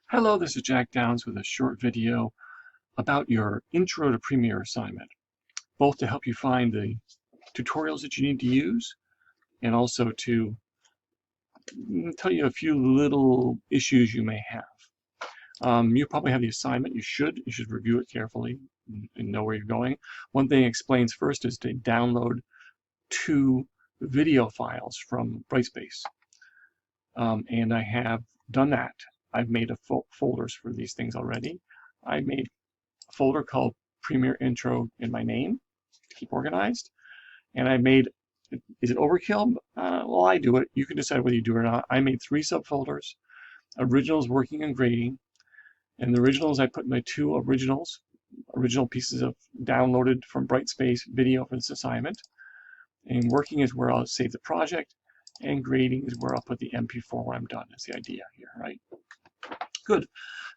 Hello, this is Jack Downs with a short video about your Intro to Premiere assignment, both to help you find the tutorials that you need to use and also to tell you a few little issues you may have. You probably have the assignment. You should review it carefully and know where you're going. One thing it explains first is to download 2 video files from Brightspace. And I have done that. I've made folders for these things already. I made a folder called Premiere Intro in my name to keep organized. And I made, is it overkill? Well, I do it. You can decide whether you do it or not. I made 3 subfolders: originals, working, and grading. And the originals, I put my 2 original pieces of downloaded from Brightspace video for this assignment. And working is where I'll save the project. And grading is where I'll put the MP4 when I'm done. That's the idea here, right? Good.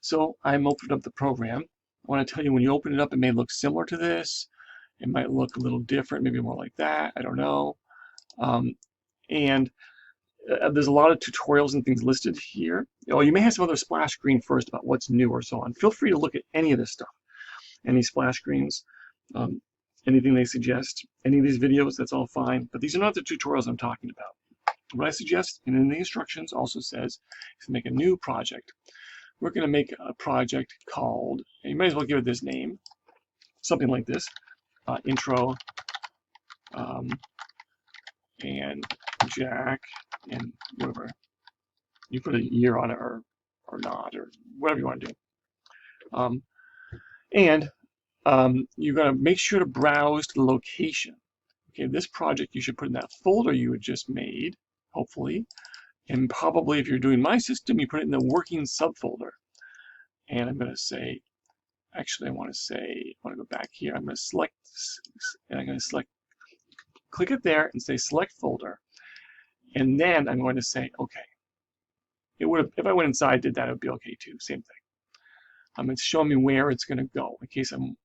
So I'm opened up the program. I want to tell you, when you open it up, it may look similar to this. It might look a little different, maybe more like that. I don't know. There's a lot of tutorials and things listed here. You may have some other splash screen first about what's new or so on. Feel free to look at any of this stuff, any splash screens, anything they suggest, any of these videos. That's all fine. But these are not the tutorials I'm talking about. What I suggest, and in the instructions also says, is to make a new project. We're going to make a project called, and you might as well give it this name, something like this, Intro and Jack, and whatever. You put a year on it or not, or whatever you want to do. You're going to make sure to browse to the location. Okay, this project you should put in that folder you had just made, hopefully. And probably if you're doing my system, you put it in the working subfolder. And I'm going to say, actually I want to go back here. I'm going to select, and I'm going to select, click it there and say select folder. And then I'm going to say, okay. It would have, if I went inside, did that, it would be okay too. Same thing. It's showing me where it's going to go in case I'm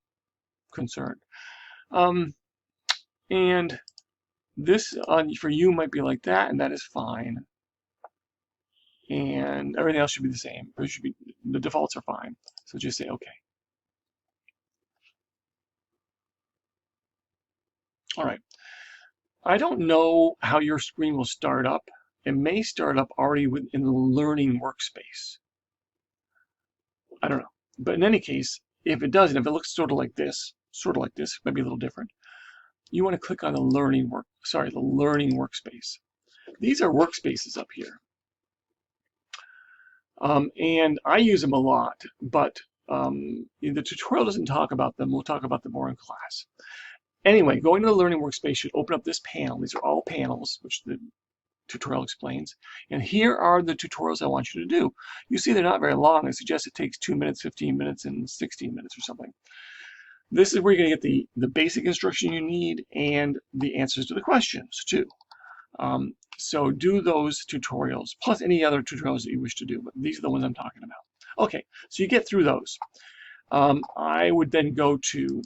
concerned. And this for you might be like that, and that is fine. And everything else should be the same. It should be, the defaults are fine. So just say OK. All right. I don't know how your screen will start up. It may start up already within the learning workspace. I don't know. But in any case, if it doesn't, if it looks sort of like this, maybe a little different, you want to click on the learning workspace. These are workspaces up here. And I use them a lot, but the tutorial doesn't talk about them. We'll talk about them more in class. Anyway, going to the learning workspace should open up this panel. These are all panels, which the tutorial explains. And here are the tutorials I want you to do. You see they're not very long. I suggest it takes 2 minutes, 15 minutes, and 16 minutes or something. This is where you're going to get the basic instruction you need and the answers to the questions too. So do those tutorials, plus any other tutorials that you wish to do, but these are the ones I'm talking about. Okay, so you get through those. I would then go to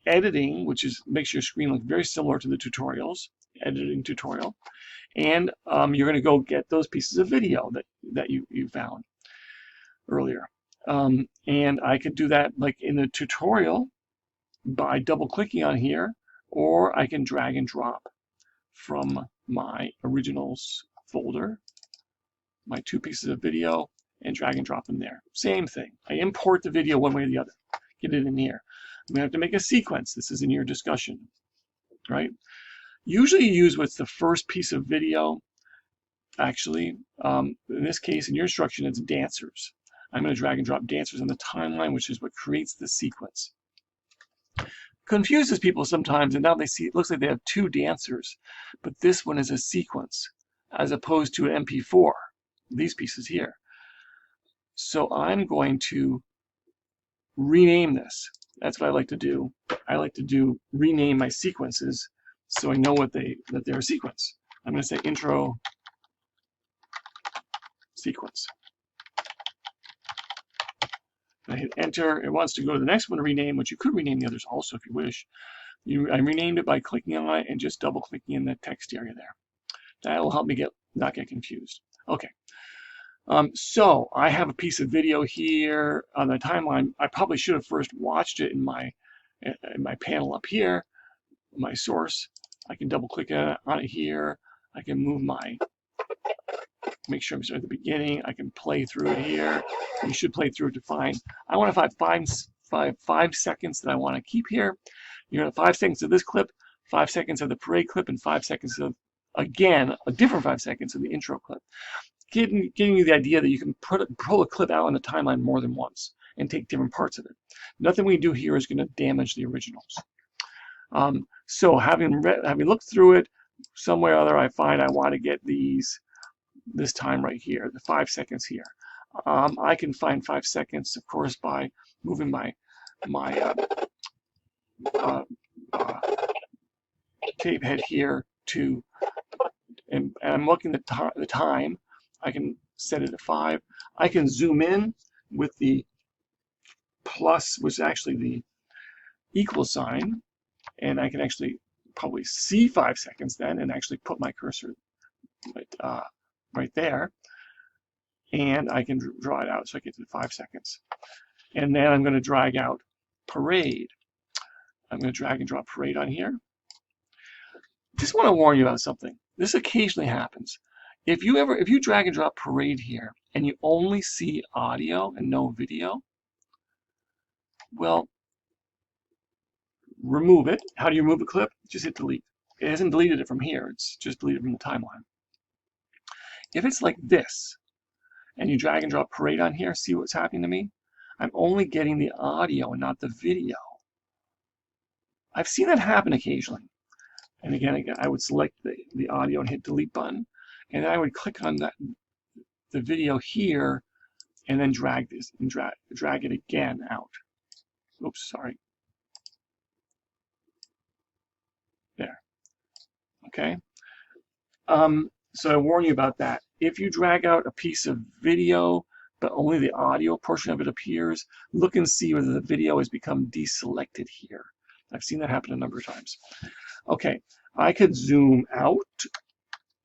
editing, which is makes your screen look very similar to the tutorials, editing tutorial. And you're going to go get those pieces of video that you found earlier. And I could do that like in the tutorial by double-clicking on here, or I can drag and drop from my originals folder, my 2 pieces of video, and drag and drop them there. Same thing. I import the video one way or the other. Get it in here. I'm going to have to make a sequence. This is in your discussion, right? Usually you use what's the first piece of video. Actually, in this case, in your instruction, it's dancers. I'm going to drag and drop dancers on the timeline, which is what creates the sequence. Confuses people sometimes, and now they see it looks like they have 2 dancers, but this one is a sequence as opposed to an MP4, these pieces here. So I'm going to rename this. That's what I like to do. I like to rename my sequences so I know that they're a sequence. I'm going to say intro sequence. I hit enter. It wants to go to the next one to rename, which you could rename the others also if you wish. I renamed it by clicking on it and just double clicking in the text area there. That will help me not get confused. Okay. So I have a piece of video here on the timeline. I probably should have first watched it in my panel up here, my source. I can double click on it here. I can move make sure I'm starting at the beginning. I can play through it here. You should play through it to find. I want to find 5 seconds that I want to keep here. You're going to 5 seconds of this clip, 5 seconds of the parade clip, and 5 seconds of, again, a different 5 seconds of the intro clip. Giving you the idea that you can pull a clip out on the timeline more than once and take different parts of it. Nothing we do here is going to damage the originals. So having looked through it, somewhere or other I find I want to get this time right here, the 5 seconds here. I can find 5 seconds, of course, by moving my tape head here to, and I'm looking at the time. I can set it to 5. I can zoom in with the plus, which is actually the equal sign, and I can actually probably see 5 seconds then, and actually put my cursor right there, and I can draw it out so I get to 5 seconds. And then I'm going to drag out parade. I'm going to drag and drop parade on here. Just want to warn you about something. This occasionally happens. If you drag and drop parade here and you only see audio and no video, well, remove it. How do you remove a clip? Just hit delete. It hasn't deleted it from here. It's just deleted from the timeline. If it's like this, and you drag and drop parade on here, see what's happening to me? I'm only getting the audio and not the video. I've seen that happen occasionally. And again, I would select the audio and hit delete button, and then I would click on the video here, and then drag this and drag it again out. Oops, sorry. There. Okay. So I warn you about that. If you drag out a piece of video, but only the audio portion of it appears, look and see whether the video has become deselected here. I've seen that happen a number of times. Okay, I could zoom out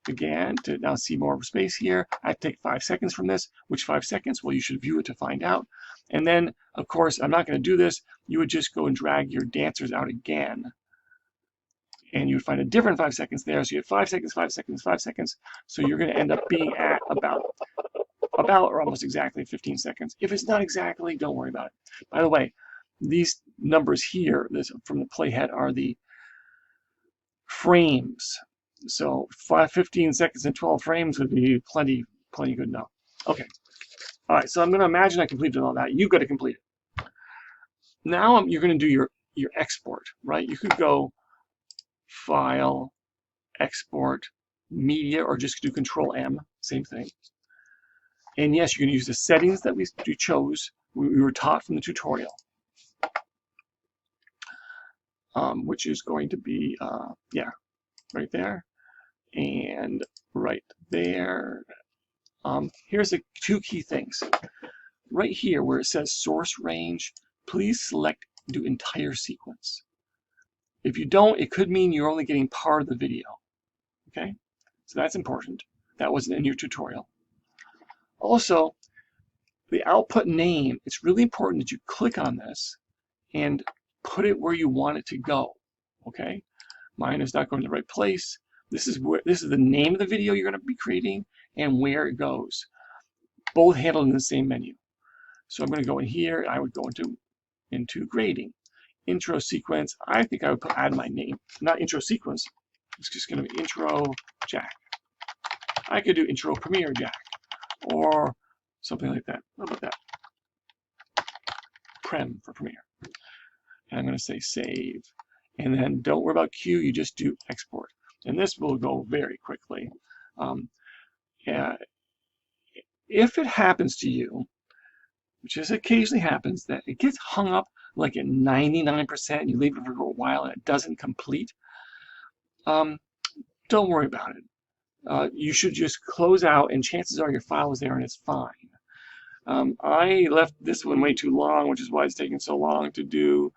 again to now see more of space here. I take 5 seconds from this. Which 5 seconds? Well, you should view it to find out. And then, of course, I'm not going to do this. You would just go and drag your dancers out again. And you would find a different 5 seconds there. So you have 5 seconds, 5 seconds, 5 seconds. So you're going to end up being at about or almost exactly 15 seconds. If it's not exactly, don't worry about it. By the way, these numbers here, from the playhead, are the frames. So 15 seconds and 12 frames would be plenty good enough. Okay. All right. So I'm going to imagine I completed all that. You've got to complete it. Now you're going to do your export, right? You could go File, Export, Media, or just do Control M, same thing. And yes, you can use the settings that we chose. We were taught from the tutorial, which is going to be, yeah, right there and right there. Here's the 2 key things. Right here where it says source range, please select do entire sequence. If you don't, it could mean you're only getting part of the video. Okay, so that's important. That wasn't in your tutorial. Also, the output name, it's really important that you click on this and put it where you want it to go. Okay, mine is not going to the right place. This is the name of the video you're going to be creating and where it goes. Both handled in the same menu. So I'm going to go in here. I would go into grading. Intro sequence, I think I would add my name. Not intro sequence. It's just going to be intro Jack. I could do intro Premere Jack or something like that. How about that? Prem for Premere. And I'm going to say save. And then don't worry about Q, you just do export. And this will go very quickly. If it happens to you, which is occasionally happens, that it gets hung up like at 99%, and you leave it for a while and it doesn't complete, don't worry about it. You should just close out, and chances are your file is there and it's fine. I left this one way too long, which is why it's taking so long to do,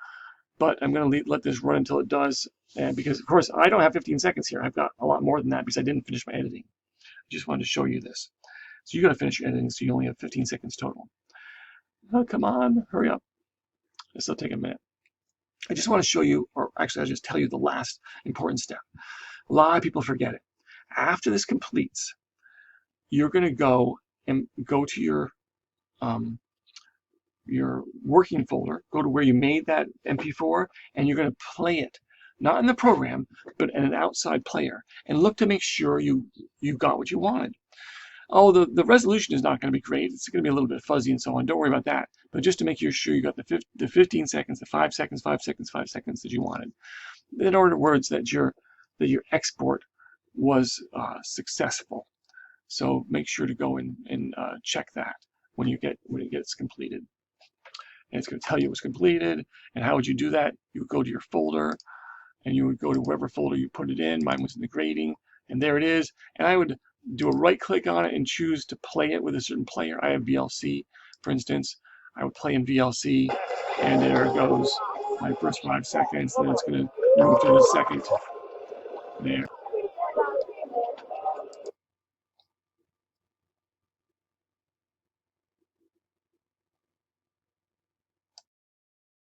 but I'm going to let this run until it does, and because, of course, I don't have 15 seconds here. I've got a lot more than that because I didn't finish my editing. I just wanted to show you this. So you got to finish your editing, so you only have 15 seconds total. Oh, come on, hurry up. This will take a minute. I just want to show you, or actually I'll just tell you the last important step. A lot of people forget it. After this completes, you're going to go to your working folder, go to where you made that MP4, and you're going to play it, not in the program, but in an outside player, and look to make sure you got what you wanted. Oh, the resolution is not going to be great. It's going to be a little bit fuzzy and so on. Don't worry about that. But just to make sure you got the 15 seconds, the 5 seconds, 5 seconds, 5 seconds that you wanted. In other words, that your export was successful. So make sure to go and check that when it gets completed. And it's going to tell you it was completed. And how would you do that? You would go to your folder, and you would go to wherever folder you put it in. Mine was in the grading, and there it is. And I would do a right click on it and choose to play it with a certain player. I have VLC, for instance. I would play in VLC, and there it goes. My first 5 seconds, then it's going to move to the second there.